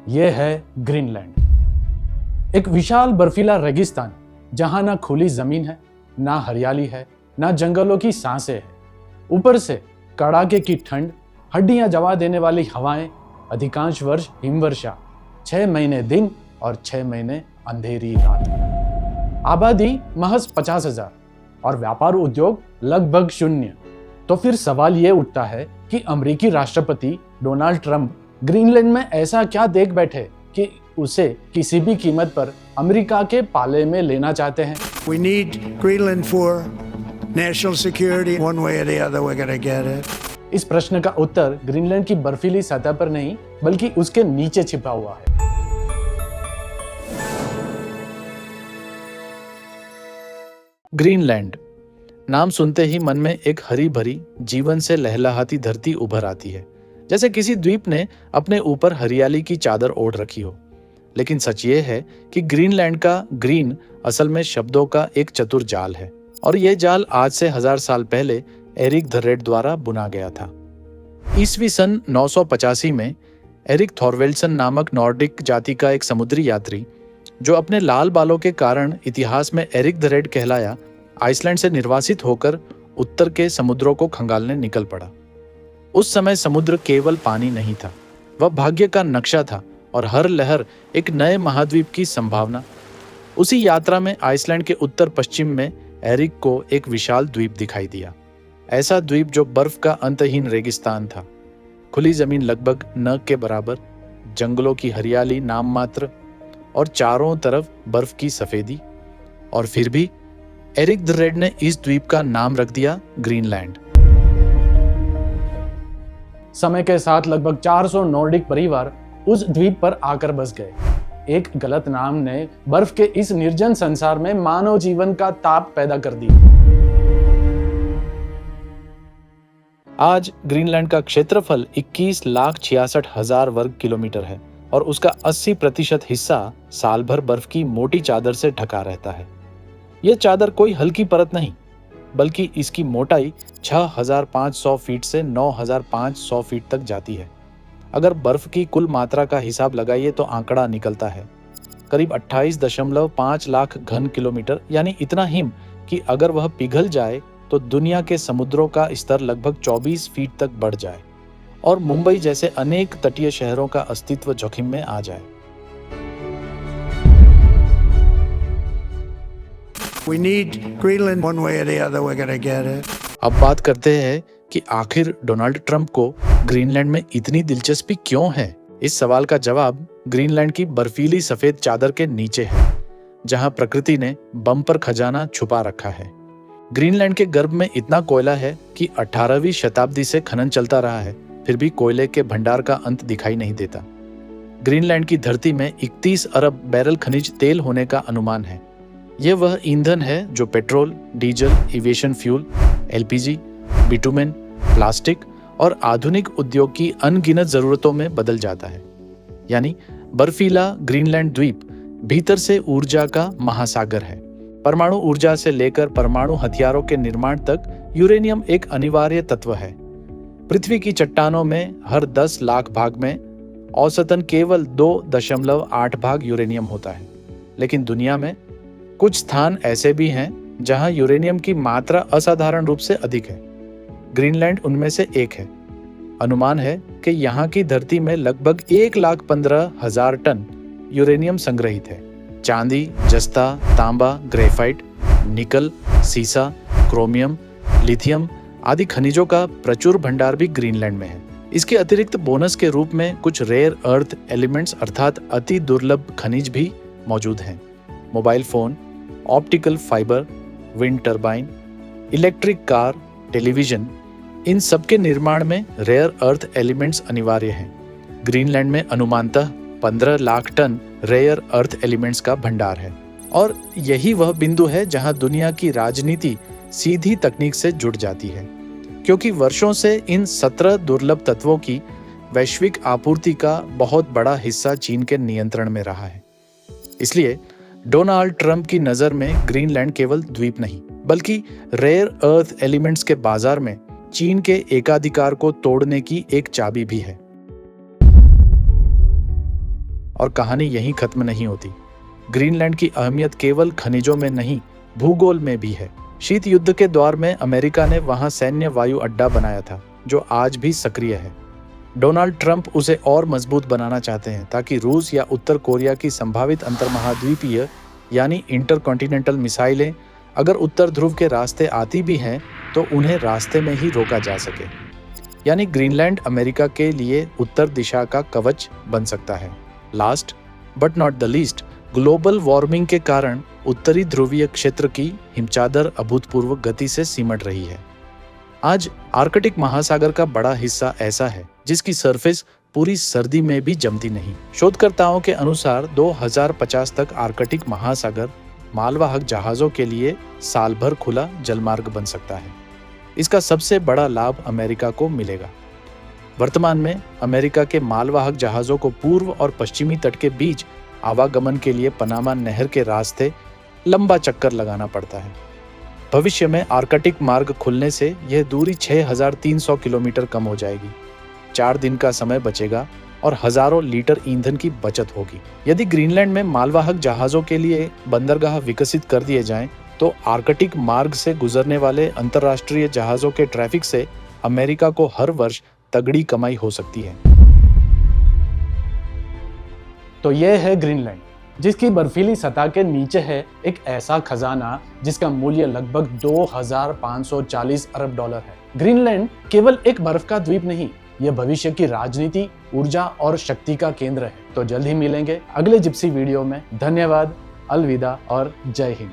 यह है ग्रीनलैंड, एक विशाल बर्फीला रेगिस्तान जहां ना खुली जमीन है, ना हरियाली है, ना जंगलों की सांसें है। ऊपर से कड़ाके की ठंड, हड्डियां जवा देने वाली हवाएं, अधिकांश वर्ष हिमवर्षा, 6 महीने दिन और 6 महीने अंधेरी रात। आबादी महज 50,000 और व्यापार उद्योग लगभग शून्य। तो फिर सवाल ये उठता है कि अमेरिकी राष्ट्रपति डोनाल्ड ट्रंप ग्रीनलैंड में ऐसा क्या देख बैठे कि उसे किसी भी कीमत पर अमेरिका के पाले में लेना चाहते हैं। We need Greenland for national security. One way or the other, we're going to get it. इस प्रश्न का उत्तर ग्रीनलैंड की बर्फीली सतह पर नहीं, बल्कि उसके नीचे छिपा हुआ है। ग्रीनलैंड नाम सुनते ही मन में एक हरी भरी, जीवन से लहलहाती धरती उभर आती है, जैसे किसी द्वीप ने अपने ऊपर हरियाली की चादर ओढ़ रखी हो। लेकिन सच ये है कि ग्रीनलैंड का ग्रीन असल में शब्दों का एक चतुर जाल है, और यह जाल आज से 1000 साल पहले एरिक द रेड द्वारा बुना गया था। ईस्वी सन 985 में एरिक थॉरवेल्सन नामक नॉर्डिक जाति का एक समुद्री यात्री, जो अपने लाल बालों के कारण इतिहास में एरिक द रेड कहलाया, आइसलैंड से निर्वासित होकर उत्तर के समुद्रों को खंगालने निकल पड़ा। उस समय समुद्र केवल पानी नहीं था, वह भाग्य का नक्शा था और हर लहर एक नए महाद्वीप की संभावना। उसी यात्रा में आइसलैंड के उत्तर पश्चिम में एरिक को एक विशाल द्वीप दिखाई दिया, ऐसा द्वीप जो बर्फ का अंतहीन रेगिस्तान था, खुली जमीन लगभग न के बराबर, जंगलों की हरियाली नाम मात्र और चारों तरफ बर्फ की सफेदी। और फिर भी एरिक द रेड ने इस द्वीप का नाम रख दिया ग्रीनलैंड। समय के साथ लगभग 400 नॉर्डिक परिवार उस द्वीप पर आकर बस गए। एक गलत नाम ने बर्फ के इस निर्जन संसार में मानव जीवन का ताप पैदा कर दिया। आज ग्रीनलैंड का क्षेत्रफल 21,66,000 वर्ग किलोमीटर है और उसका 80% हिस्सा साल भर बर्फ की मोटी चादर से ढका रहता है। यह चादर कोई हल्की परत नहीं, बल्कि इसकी मोटाई 6,500 फीट से 9,500 फीट तक जाती है। अगर बर्फ की कुल मात्रा का हिसाब लगाइए तो आंकड़ा निकलता है करीब 28.5 लाख घन किलोमीटर, यानी इतना हिम कि अगर वह पिघल जाए तो दुनिया के समुद्रों का स्तर लगभग 24 फीट तक बढ़ जाए और मुंबई जैसे अनेक तटीय शहरों का अस्तित्व जोखिम में आ जाए। We need Greenland one way or the other, we're going to get it. अब बात करते हैं कि आखिर डोनाल्ड ट्रंप को ग्रीनलैंड में इतनी दिलचस्पी क्यों है। इस सवाल का जवाब ग्रीनलैंड की बर्फीली सफेद चादर के नीचे है, जहां प्रकृति ने बम्पर खजाना छुपा रखा है। ग्रीनलैंड के गर्भ में इतना कोयला है कि 18वीं शताब्दी से खनन चलता रहा है, फिर भी कोयले के भंडार का अंत दिखाई नहीं देता। ग्रीनलैंड की धरती में 31 अरब बैरल खनिज तेल होने का अनुमान है। यह वह ईंधन है जो petrol, diesel, aviation fuel, LPG, bitumen, plastic और आधुनिक उद्योग की अनगिनत जरूरतों में बदल जाता है। यानी बर्फीला ग्रीनलैंड द्वीप भीतर से ऊर्जा का महासागर है। परमाणु ऊर्जा से लेकर परमाणु हथियारों के निर्माण तक यूरेनियम एक अनिवार्य तत्व है। पृथ्वी की चट्टानों में हर 10 लाख भाग में औसतन केवल 2.8 भाग यूरेनियम होता है। लेकिन दुनिया में कुछ स्थान ऐसे भी हैं जहां यूरेनियम की मात्रा असाधारण रूप से अधिक है। ग्रीनलैंड उनमें से एक है। अनुमान है कि यहाँ की धरती में लगभग 1,15,000 टन यूरेनियम संग्रहित है। चांदी, जस्ता, तांबा, ग्रेफाइट, निकल, सीसा, क्रोमियम, लिथियम आदि खनिजों का प्रचुर भंडार भी ग्रीनलैंड में है। इसके अतिरिक्त बोनस के रूप में कुछ रेयर अर्थ एलिमेंट्स अर्थात अति दुर्लभ खनिज भी मौजूद हैं। Mobile phone, optical fibre, wind turbine, electric car, television, इन सब के निर्माण में रेयर अर्थ एलिमेंट्स अनिवार्य हैं। ग्रीनलैंड में अनुमानतः 15 lakh tonne rare earth elements का भंडार है, और यही वह बिंदु है जहां दुनिया की राजनीति सीधी तकनीक से जुड़ जाती है, क्योंकि वर्षों से इन 17 दुर्लभ तत्वों की वैश्विक आपूर्ति का बहुत बड़ा हिस्सा चीन के नियंत्रण में रहा है। इसलिए डोनाल्ड ट्रंप की नज़र में ग्रीनलैंड केवल द्वीप नहीं, बल्कि रेयर अर्थ एलिमेंट्स के बाजार में चीन के एकाधिकार को तोड़ने की एक चाबी भी है। और कहानी यहीं खत्म नहीं होती। ग्रीनलैंड की अहमियत केवल खनिजों में नहीं, भूगोल में भी है। शीत युद्ध के दौर में अमेरिका ने वहां सैन्य वायु अड्डा बनाया था, जो आज भी सक्रिय है। डोनाल्ड ट्रंप उसे और मजबूत बनाना चाहते हैं ताकि रूस या उत्तर कोरिया की संभावित अंतर्महाद्वीपीय यानी इंटरकॉन्टिनेंटल मिसाइलें अगर उत्तर ध्रुव के रास्ते आती भी हैं तो उन्हें रास्ते में ही रोका जा सके। यानी ग्रीनलैंड अमेरिका के लिए उत्तर दिशा का कवच बन सकता है। Last but not the least, global warming के कारण उत्तरी ध्रुवीय क्षेत्र की हिमचादर अभूतपूर्व गति से सिमट रही है। आज आर्कटिक महासागर का बड़ा हिस्सा ऐसा है जिसकी सरफेस पूरी सर्दी में भी जमती नहीं। शोधकर्ताओं के अनुसार 2050 तक आर्कटिक महासागर मालवाहक जहाजों के लिए साल भर खुला जलमार्ग बन सकता है। इसका सबसे बड़ा लाभ अमेरिका को मिलेगा। वर्तमान में अमेरिका के मालवाहक जहाजों को पूर्व और पश्चिमी तट के बीच आवागमन के लिए पनामा नहर के रास्ते लंबा चक्कर लगाना पड़ता है। भविष्य में आर्कटिक मार्ग खुलने से यह दूरी 6300 किलोमीटर कम हो जाएगी। 4 दिन का समय बचेगा और हजारों लीटर ईंधन की बचत होगी। यदि ग्रीनलैंड में मालवाहक जहाजों के लिए बंदरगाह विकसित कर दिए जाएं, तो आर्कटिक मार्ग से गुजरने वाले अंतर्राष्ट्रीय जहाजों के ट्रैफिक से अमेरिका को हर वर्ष तगड़ी कमाई हो सकती है। तो यह है ग्रीनलैंड, जिसकी बर्फीली सतह के नीचे है एक ऐसा खजाना जिसका मूल्य लगभग 2540 अरब डॉलर है। ग्रीनलैंड केवल एक बर्फ का द्वीप नहीं, यह भविष्य की राजनीति, ऊर्जा और शक्ति का केंद्र है। तो जल्द ही मिलेंगे अगले जिप्सी वीडियो में। धन्यवाद, अलविदा और जय हिंद।